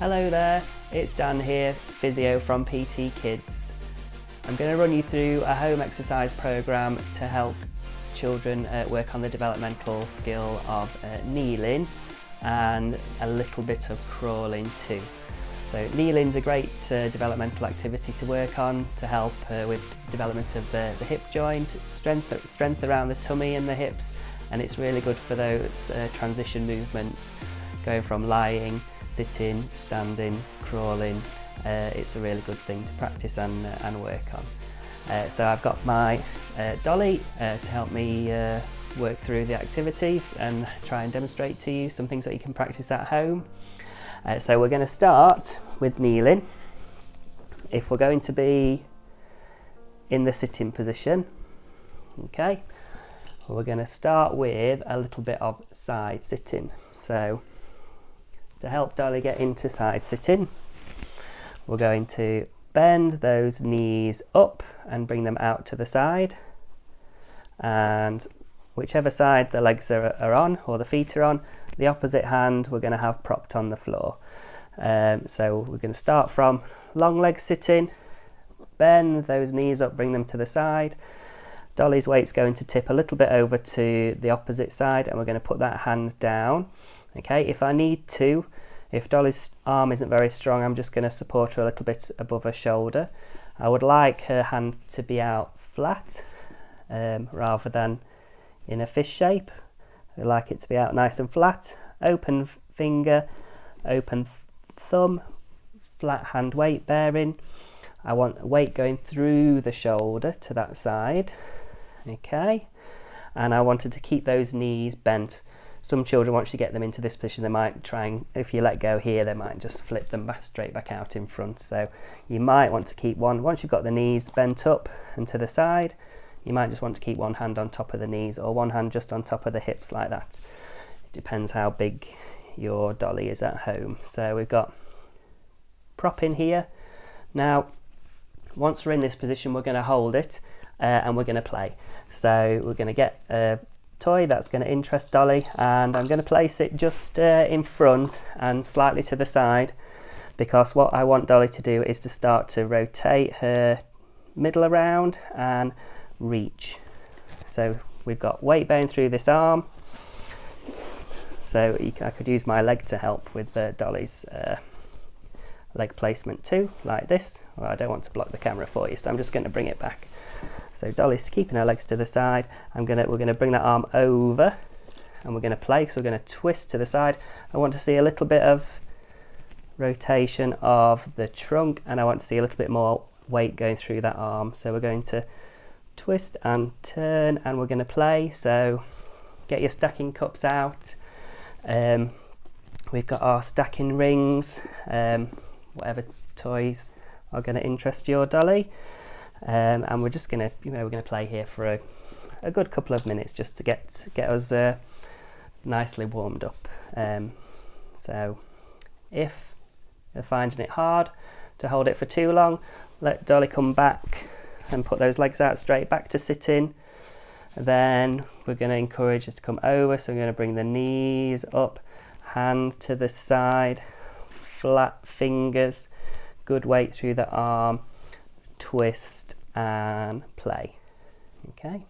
Hello there, it's Dan here, physio from PT Kids. I'm going to run you through a home exercise programme to help children work on the developmental skill of kneeling and a little bit of crawling too. So kneeling's a great developmental activity to work on to help with development of the hip joint, strength around the tummy and the hips, and it's really good for those transition movements going from lying, sitting, standing, crawling. It's a really good thing to practice and work on. So I've got my dolly to help me work through the activities and try and demonstrate to you some things that you can practice at home. So we're going to start with kneeling. If we're going to be in the sitting position, okay, we're going to start with a little bit of side sitting. So to help Dolly get into side sitting, we're going to bend those knees up and bring them out to the side, and whichever side the legs are on or the feet are on, the opposite hand we're going to have propped on the floor. So we're going to start from long leg sitting, bend those knees up, bring them to the side. Dolly's weight's going to tip a little bit over to the opposite side, and we're going to put that hand down. Okay, if I need to, if Dolly's arm isn't very strong, I'm just going to support her a little bit above her shoulder. I would like her hand to be out flat rather than in a fish shape. I like it to be out nice and flat. Open finger, open thumb, flat hand weight bearing. I want weight going through the shoulder to that side. Okay, and I wanted to keep those knees bent. Some children, once you get them into this position, they might try and, if you let go here, they might just flip them back straight back out in front. So you might want to keep one, once you've got the knees bent up and to the side, you might just want to keep one hand on top of the knees or one hand just on top of the hips like that. It depends how big your dolly is at home. So we've got prop in here. Now, once we're in this position, we're going to hold it and we're going to play. So we're going to get a toy that's going to interest Dolly, and I'm going to place it just in front and slightly to the side, because what I want Dolly to do is to start to rotate her middle around and reach. So we've got weight bearing through this arm, so I could use my leg to help with Dolly's leg placement too, like this. Well, I don't want to block the camera for you, so I'm just going to bring it back. So Dolly's keeping her legs to the side. We're going to bring that arm over and we're going to play. So we're going to twist to the side. I want to see a little bit of rotation of the trunk, and I want to see a little bit more weight going through that arm. So we're going to twist and turn and we're going to play. So get your stacking cups out. We've got our stacking rings, whatever toys are going to interest your Dolly. And we're just going to, we're going to play here for a good couple of minutes just to get us nicely warmed up. So if you're finding it hard to hold it for too long, let Dolly come back and put those legs out straight back to sitting. Then we're going to encourage her to come over, so we're going to bring the knees up, hand to the side, flat fingers, good weight through the arm, twist and play. Okay,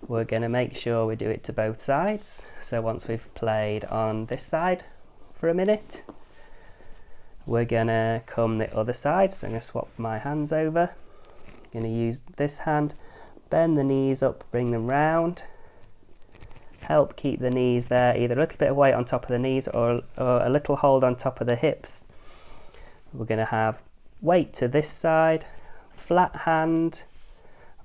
we're going to make sure we do it to both sides. So once we've played on this side for a minute, we're going to come the other side. So I'm going to swap my hands over. I'm going to use this hand, bend the knees up, bring them round, help keep the knees there, either a little bit of weight on top of the knees or a little hold on top of the hips. We're going to have weight to this side, flat hand,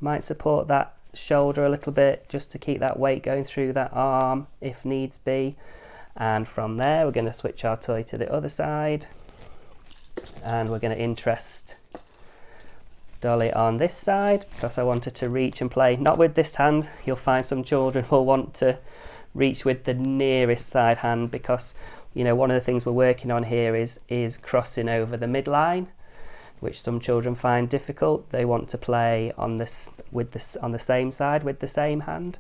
might support that shoulder a little bit just to keep that weight going through that arm if needs be. And from there we're going to switch our toy to the other side, and we're going to interest Dolly on this side because I want her to reach and play, not with this hand. You'll find some children will want to reach with the nearest side hand, because one of the things we're working on here is crossing over the midline, which some children find difficult. They want to play on the same side with the same hand.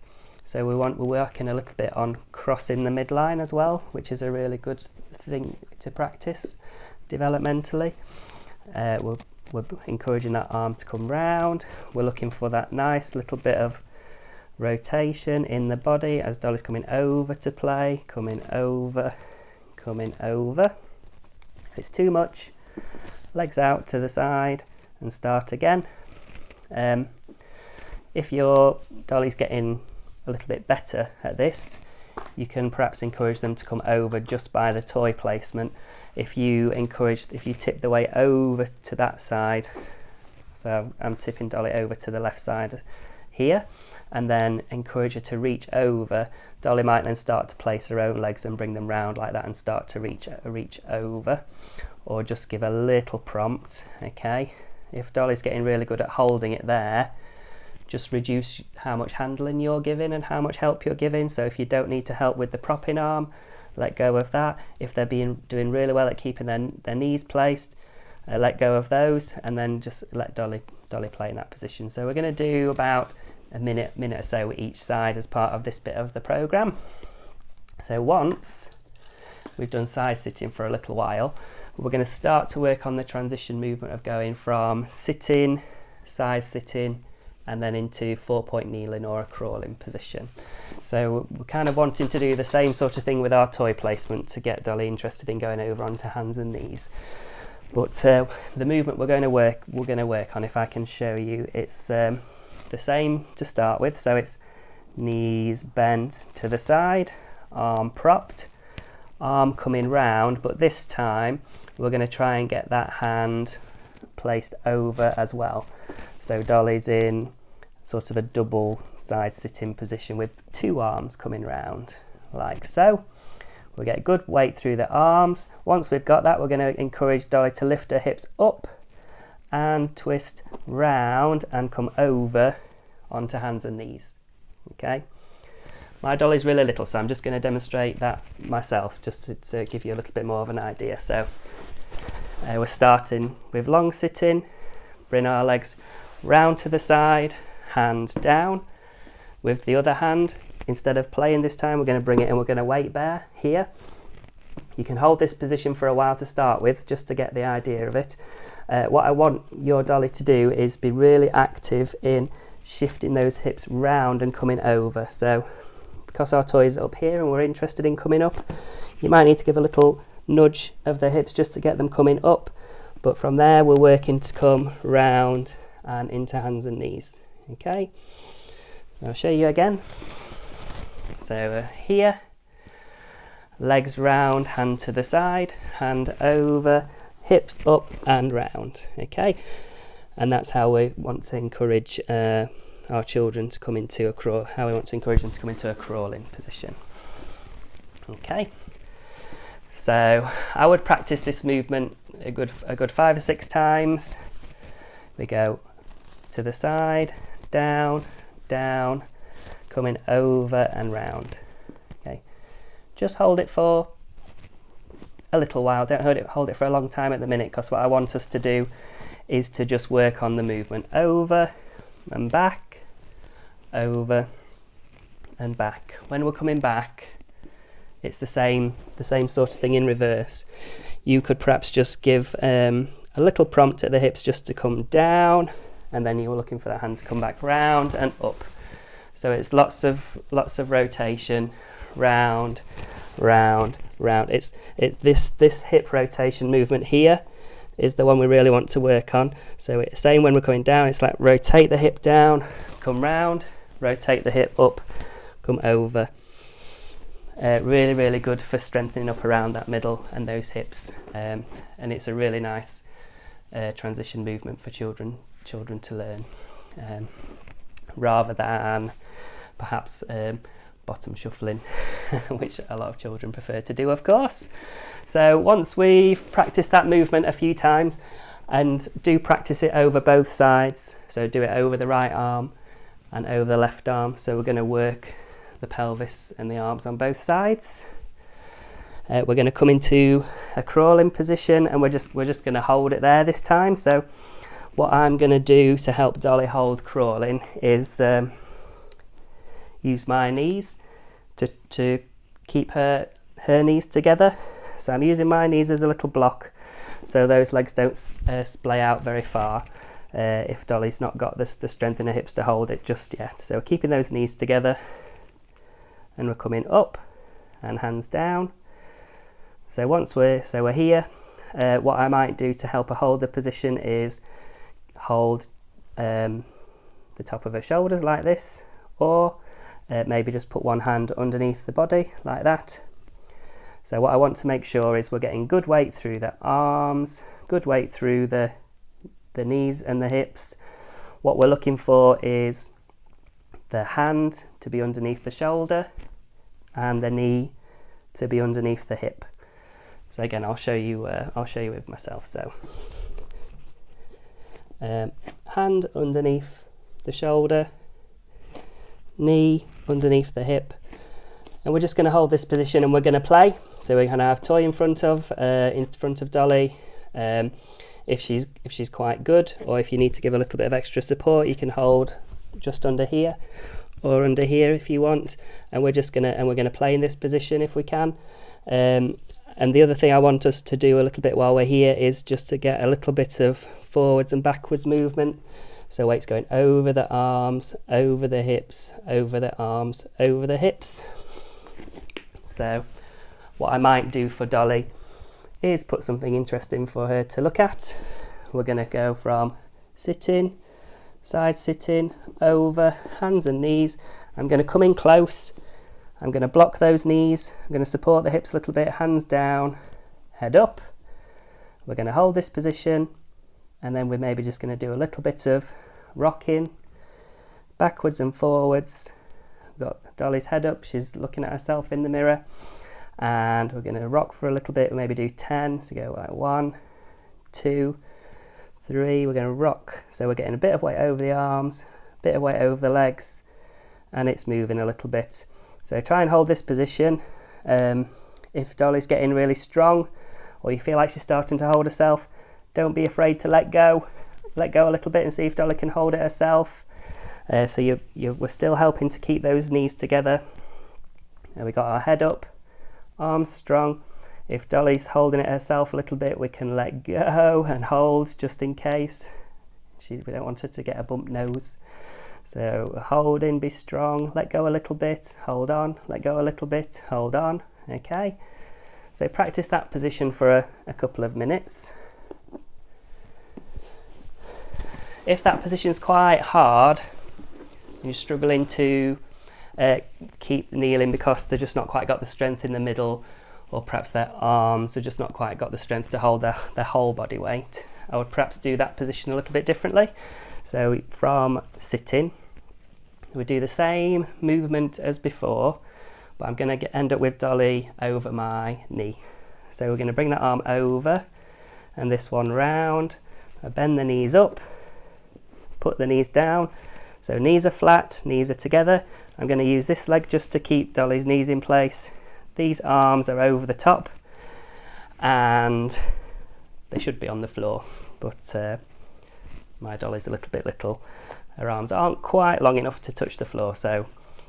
So we're working a little bit on crossing the midline as well, which is a really good thing to practice developmentally. We're encouraging that arm to come round. We're looking for that nice little bit of rotation in the body as Dolly's coming over to play, coming over, coming over. If it's too much, legs out to the side and start again. If your Dolly's getting a little bit better at this, you can perhaps encourage them to come over just by the toy placement. If you tip the weight over to that side, so I'm tipping Dolly over to the left side here, and then encourage her to reach over, Dolly might then start to place her own legs and bring them round like that and start to reach over, or just give a little prompt. Okay, if Dolly's getting really good at holding it there, just reduce how much handling you're giving and how much help you're giving. So if you don't need to help with the propping arm, let go of that. If they're doing really well at keeping their knees placed, let go of those, and then just let Dolly play in that position. So we're going to do about a minute or so each side as part of this bit of the programme. So once we've done side sitting for a little while, we're going to start to work on the transition movement of going from sitting, side sitting, and then into 4-point kneeling or a crawling position. So we're kind of wanting to do the same sort of thing with our toy placement to get Dolly interested in going over onto hands and knees. But the movement we're going to work on, if I can show you, it's the same to start with. So it's knees bent to the side, arm propped, arm coming round, but this time we're going to try and get that hand placed over as well. So Dolly's in sort of a double side sitting position with two arms coming round like so. We'll get good weight through the arms. Once we've got that, we're going to encourage Dolly to lift her hips up and twist round and come over onto hands and knees. Okay, my Dolly's really little, so I'm just going to demonstrate that myself just to give you a little bit more of an idea. So we're starting with long sitting, bring our legs round to the side, hand down. With the other hand, instead of playing this time, we're going to bring it and we're going to weight bear here. You can hold this position for a while to start with, just to get the idea of it. What I want your Dolly to do is be really active in shifting those hips round and coming over. So because our toy is up here and we're interested in coming up, you might need to give a little nudge of the hips just to get them coming up. But from there, we're working to come round and into hands and knees. Okay, I'll show you again. So here, legs round, hand to the side, hand over, hips up and round. Okay, and that's how we want to encourage our children to come into a crawling position. Okay, so I would practice this movement a good 5 or 6 times. We go to the side, down, down, coming over and round. Okay, just hold it for a little while. Don't hold it for a long time at the minute, because what I want us to do is to just work on the movement over and back, over and back. When we're coming back, it's the same sort of thing in reverse. You could perhaps just give a little prompt at the hips just to come down, and then you're looking for that hand to come back round and up. So it's lots of rotation, round, round, round. This hip rotation movement here is the one we really want to work on. So it's same when we're coming down, it's like rotate the hip down, come round, rotate the hip up, come over. Really, really good for strengthening up around that middle and those hips. And it's a really nice transition movement for children to learn, rather than perhaps bottom shuffling, which a lot of children prefer to do, of course. So once we've practiced that movement a few times, and do practice it over both sides, so do it over the right arm and over the left arm. So we're going to work the pelvis and the arms on both sides. We're going to come into a crawling position, and we're just going to hold it there this time. So what I'm going to do to help Dolly hold crawling is use my knees to keep her knees together. So I'm using my knees as a little block so those legs don't splay out very far if Dolly's not got the strength in her hips to hold it just yet. So keeping those knees together, and we're coming up and hands down. So we're here, what I might do to help her hold the position is hold the top of her shoulders like this, or maybe just put one hand underneath the body like that. So what I want to make sure is we're getting good weight through the arms, good weight through the knees and the hips. What we're looking for is the hand to be underneath the shoulder and the knee to be underneath the hip. So again, I'll show you with myself. So hand underneath the shoulder, knee underneath the hip, and we're just going to hold this position and we're going to play. So we're going to have toy in front of Dolly. If she's quite good, or if you need to give a little bit of extra support, you can hold just under here or under here if you want. And we're gonna play in this position if we can. And the other thing I want us to do a little bit while we're here is just to get a little bit of forwards and backwards movement. So weight's going over the arms, over the hips, over the arms, over the hips. So what I might do for Dolly is put something interesting for her to look at. We're going to go from sitting, side sitting, over, hands and knees. I'm going to come in close. I'm going to block those knees. I'm going to support the hips a little bit, hands down, head up. We're going to hold this position, and then we're maybe just going to do a little bit of rocking backwards and forwards. We've got Dolly's head up, she's looking at herself in the mirror, and we're going to rock for a little bit. We'll maybe do 10, so go like 1, 2, 3. We're going to rock, so we're getting a bit of weight over the arms, a bit of weight over the legs, and it's moving a little bit. So try and hold this position. If Dolly's getting really strong, or you feel like she's starting to hold herself, don't be afraid to let go a little bit and see if Dolly can hold it herself. So we're still helping to keep those knees together. And we got our head up, arms strong. If Dolly's holding it herself a little bit, we can let go and hold just in case. We don't want her to get a bump nose. So holding, be strong, let go a little bit, hold on, let go a little bit, hold on. Okay. So practice that position for a couple of minutes. If that position's quite hard, and you're struggling to keep kneeling because they've just not quite got the strength in the middle, or perhaps their arms have just not quite got the strength to hold their whole body weight, I would perhaps do that position a little bit differently. So from sitting, we do the same movement as before, but I'm going to end up with Dolly over my knee. So we're going to bring that arm over and this one round. I bend the knees up, put the knees down. So knees are flat, knees are together. I'm going to use this leg just to keep Dolly's knees in place. These arms are over the top and they should be on the floor, but my Dolly's a little bit little. Her arms aren't quite long enough to touch the floor, so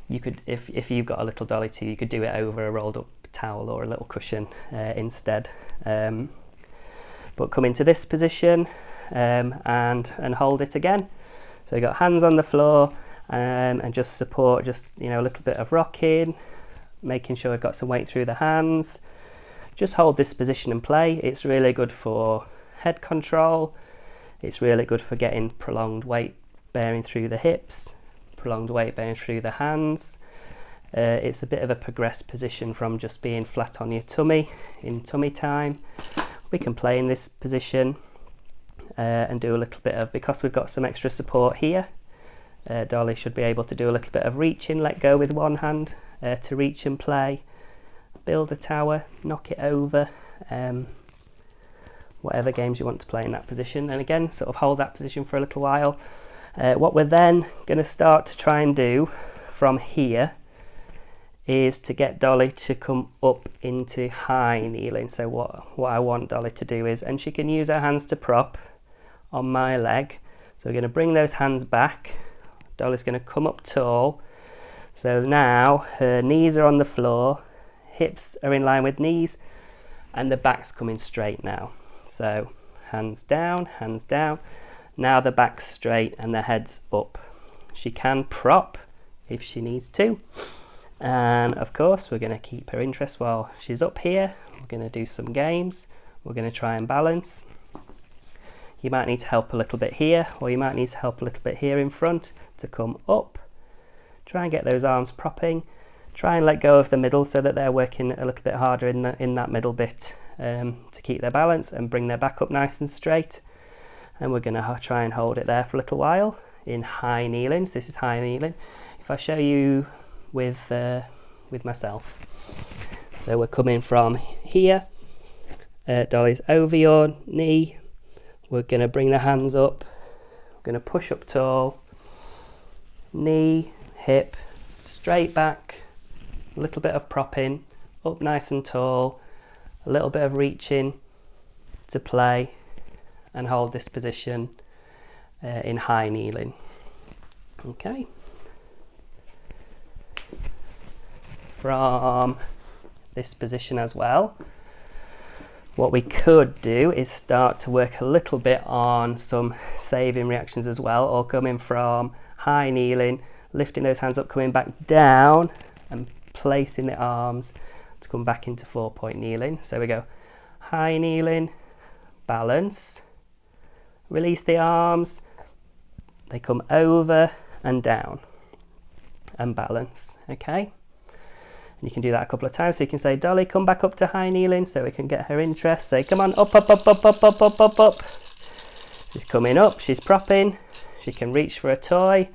you could, if you've got a little Dolly too, you could do it over a rolled up towel or a little cushion instead. But come into this position and hold it again. So you've got hands on the floor and just support, just a little bit of rocking, making sure we've got some weight through the hands. Just hold this position and play. It's really good for head control. It's really good for getting prolonged weight bearing through the hips, prolonged weight bearing through the hands. It's a bit of a progressed position from just being flat on your tummy in tummy time. We can play in this position and do a little bit of, because we've got some extra support here, Dolly should be able to do a little bit of reaching, let go with one hand to reach and play, build a tower, knock it over, whatever games you want to play in that position. And again, sort of hold that position for a little while. What we're then going to start to try and do from here is to get Dolly to come up into high kneeling. So what I want Dolly to do is, and she can use her hands to prop on my leg. So we're going to bring those hands back. Dolly's going to come up tall. So now her knees are on the floor, hips are in line with knees, and the back's coming straight now. So hands down, hands down. Now the back's straight and the head's up. She can prop if she needs to. And of course, we're going to keep her interest while she's up here. We're going to do some games. We're going to try and balance. You might need to help a little bit here, or you might need to help a little bit here in front to come up. Try and get those arms propping. Try and let go of the middle so that they're working a little bit harder in that middle bit to keep their balance and bring their back up nice and straight. And we're going to try and hold it there for a little while in high kneelings. This is high kneeling. If I show you with myself. So we're coming from here. Dolly's over your knee. We're going to bring the hands up. We're going to push up tall. Knee, hip, straight back. A little bit of propping, up nice and tall. A little bit of reaching to play and hold this position in high kneeling. Okay. From this position as well, what we could do is start to work a little bit on some saving reactions as well, or coming from high kneeling, lifting those hands up, coming back down and placing the arms to come back into 4-point kneeling. So we go high kneeling, balance, release the arms, they come over and down and balance. Okay. And you can do that a couple of times. So you can say, Dolly, come back up to high kneeling so we can get her interest. Say, come on, up, up, up, up, up, up, up, up, up. She's coming up, she's propping. She can reach for a toy.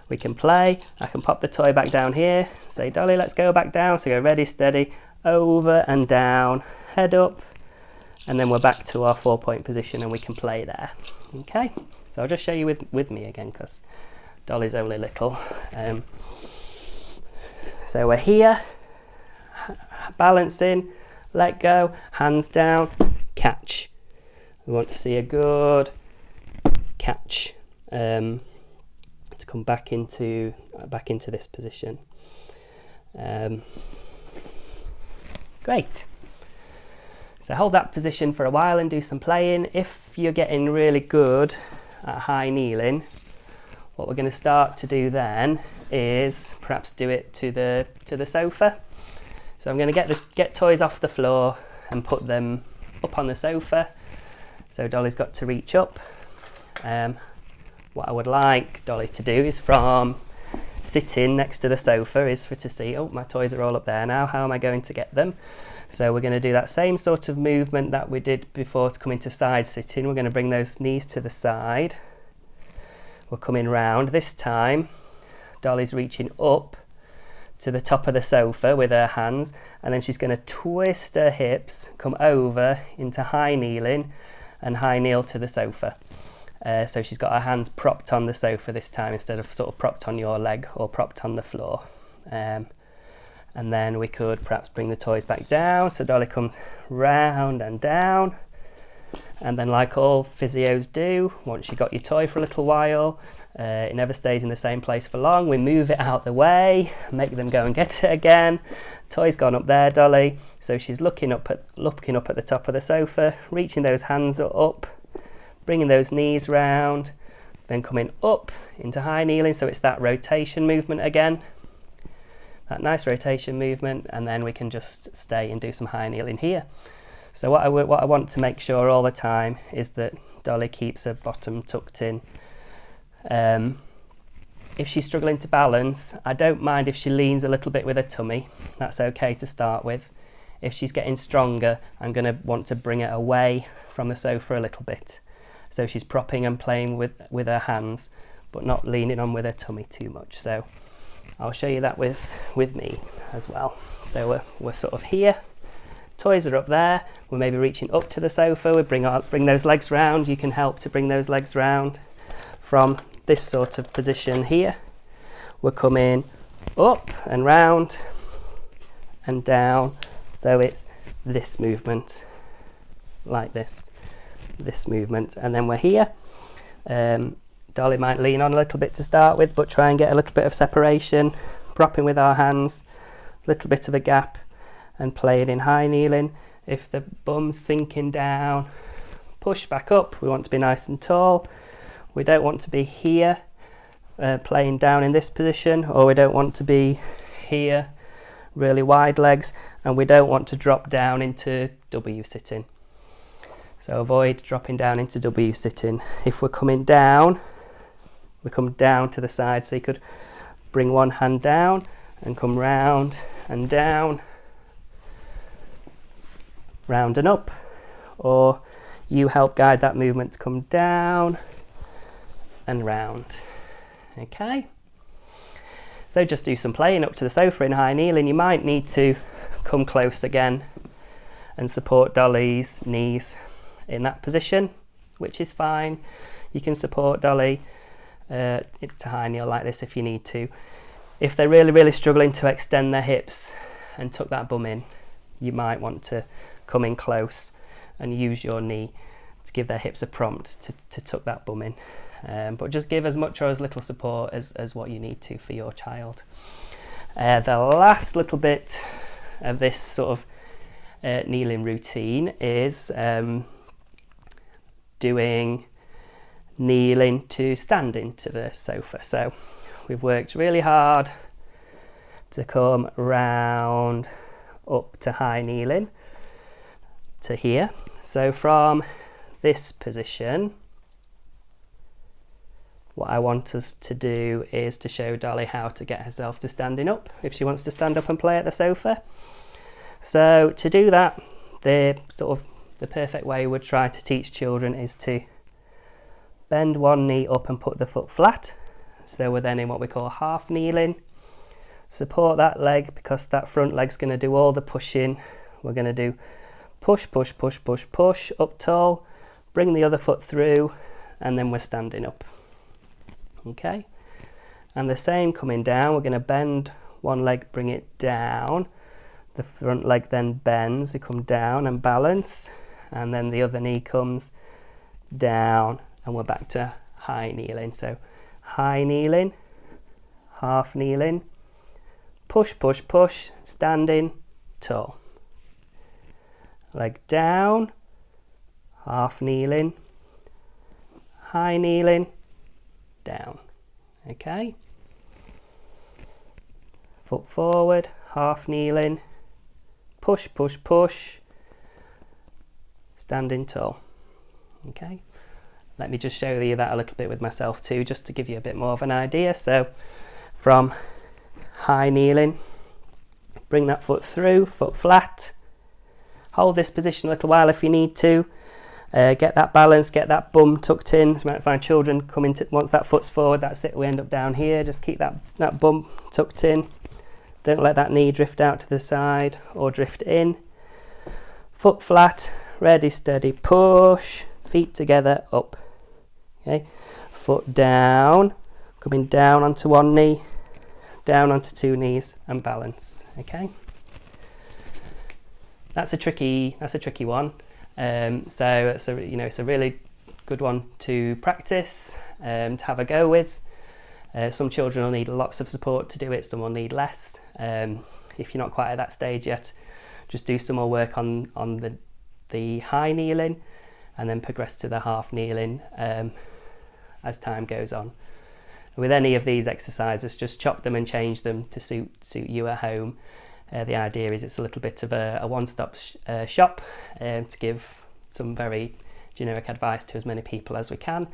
We can play. I can pop the toy back down here. Say, Dolly, let's go back down. So go ready, steady, over and down, head up. And then we're back to our 4-point position and we can play there. Okay, so I'll just show you with me again because Dolly's only little. So we're here. Balancing, let go, hands down, catch. We want to see a good catch to come back into this position. Great. So hold that position for a while and do some playing. If you're getting really good at high kneeling, what we're going to start to do then is perhaps do it to the sofa. So I'm going to get toys off the floor and put them up on the sofa. So Dolly's got to reach up. What I would like Dolly to do is from sitting next to the sofa is for to see, oh, my toys are all up there now. How am I going to get them? So we're going to do that same sort of movement that we did before to come into side sitting. We're going to bring those knees to the side. We're coming round. This time, Dolly's reaching up to the top of the sofa with her hands, and then she's going to twist her hips, come over into high kneeling and high kneel to the sofa. So she's got her hands propped on the sofa this time instead of sort of propped on your leg or propped on the floor. And then we could perhaps bring the toys back down. So Dolly comes round and down. And then like all physios do, once you've got your toy for a little while, it never stays in the same place for long. We move it out the way, make them go and get it again. Toy's gone up there, Dolly. So she's looking up at the top of the sofa, reaching those hands up, bringing those knees round, then coming up into high kneeling. So it's that rotation movement again, that nice rotation movement, and then we can just stay and do some high kneeling here. So what I want to make sure all the time is that Dolly keeps her bottom tucked in. If she's struggling to balance, I don't mind if she leans a little bit with her tummy. That's okay to start with. If she's getting stronger, I'm going to want to bring her away from the sofa a little bit. So she's propping and playing with her hands, but not leaning on with her tummy too much. So I'll show you that with me as well. So we're sort of here. Toys are up there. We're maybe reaching up to the sofa. We bring those legs round. You can help to bring those legs round from this sort of position here. We're coming up and round and down. So it's this movement, like this movement. And then we're here. Dolly might lean on a little bit to start with, but try and get a little bit of separation. propping with our hands, a little bit of a gap, and playing in high kneeling. If the bum's sinking down, push back up. We want to be nice and tall. We don't want to be here, playing down in this position, or we don't want to be here, really wide legs, and we don't want to drop down into W sitting. So avoid dropping down into W sitting. If we're coming down, we come down to the side, so you could bring one hand down and come round and down, round and up, or you help guide that movement to come down and round. Okay, so just do some playing up to the sofa in high kneeling. You might need to come close again and support Dolly's knees in that position, which is fine. You can support Dolly to high kneel like this if you need to. If they're really struggling to extend their hips and tuck that bum in, you might want to come in close and use your knee to give their hips a prompt to tuck that bum in. But just give as much or as little support as what you need to for your child. The last little bit of this sort of kneeling routine is doing kneeling to standing to the sofa. So we've worked really hard to come round up to high kneeling to here. So from this position, what I want us to do is to show Dolly how to get herself to standing up if she wants to stand up and play at the sofa. So to do that, the perfect way we'd try to teach children is to bend one knee up and put the foot flat. So we're then in what we call half kneeling. Support that leg because that front leg's going to do all the pushing. We're going to do push, push, push, push, push, up tall, bring the other foot through, and then we're standing up. Okay, and the same coming down, we're going to bend one leg, bring it down. The front leg then bends, we come down and balance, and then the other knee comes down, and we're back to high kneeling. So high kneeling, half kneeling, push, push, push, standing, tall. Leg down, half kneeling, high kneeling, down. Okay. Foot forward, half kneeling, push, push, push, standing tall. Okay. Let me just show you that a little bit with myself too, just to give you a bit more of an idea. So from high kneeling, bring that foot through, foot flat, hold this position a little while if you need to. Get that balance, get that bum tucked in. You might find children come into, once that foot's forward, that's it, we end up down here. Just keep that bum tucked in. Don't let that knee drift out to the side or drift in. Foot flat, ready, steady, push, feet together, up. Okay, foot down, coming down onto one knee, down onto two knees, and balance. Okay, that's a tricky one. So it's a really good one to practice, to have a go with. Some children will need lots of support to do it, some will need less. If you're not quite at that stage yet, just do some more work on the high kneeling and then progress to the half kneeling as time goes on. With any of these exercises, just chop them and change them to suit you at home. The idea is it's a little bit of a one-stop shop to give some very generic advice to as many people as we can,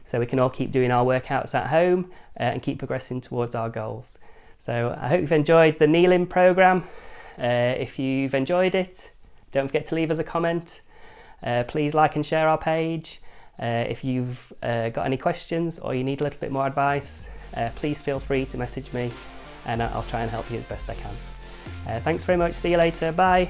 so we can all keep doing our workouts at home and keep progressing towards our goals. So I hope you've enjoyed the kneeling program. If you've enjoyed it, don't forget to leave us a comment. Please like and share our page. If you've got any questions or you need a little bit more advice, please feel free to message me and I'll try and help you as best I can. Thanks very much. See you later. Bye.